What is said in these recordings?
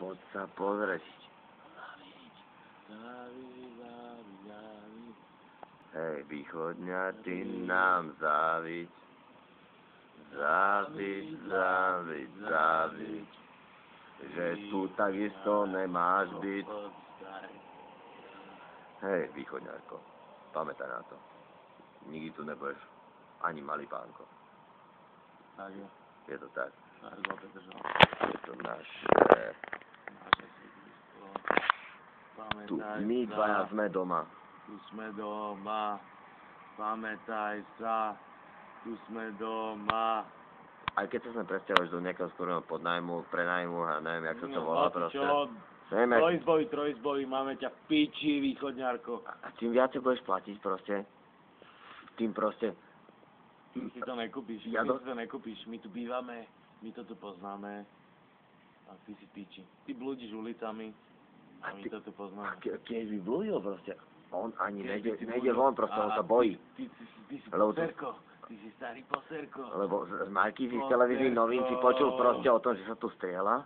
poď sa pozrieť. Hej, východňa, ty nám záviď. Záviď. Že tu takisto nemáš byť. Hej, východňarko, pamätaj na to. Nikdy tu nebudeš ani malý pánko. Tak je. Je to tak. Je to naše. Tu my dvaja sme doma. Tu sme doma. Pamätaj sa. Tu sme doma. Aj keď sa sme presťahovali do nejakého skorého podnajmu, prenajmu a neviem, jak sa to volá proste. Trojzboj, máme ťa v piči, východňarko. A čím viacej budeš platiť proste, tým proste... Ty si to nekúpiš, my tu bývame, my to tu poznáme. A ty si piči. Ty blúdiš ulicami a my to tu poznáme. Keď by blúdil proste, on ani nejde von, proste on sa bojí. Ty si poserko, ty si starý poserko. Lebo z Marky z televíznych novín si počul proste o tom, že sa tu strieľa.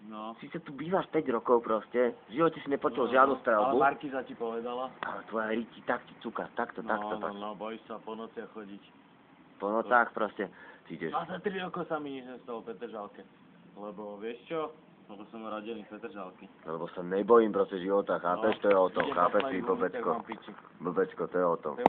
No. Sice tu bývaš 5 rokov proste, v živote si nepočul žiadnu strelbu. Ale Markiza ti povedala. Ale tvoja riti tak ti cúka, takto. No, bojíš sa po nociach chodiť. Po nocách proste, ty ideš. A za 3 rokov sa mi nič nestalo v Petržalke. Lebo vieš čo? Lebo som rodený v Petržalke. Lebo sa nebojím proste života, chápeš, to je o tom, chápeš si, blbečko, to je o tom.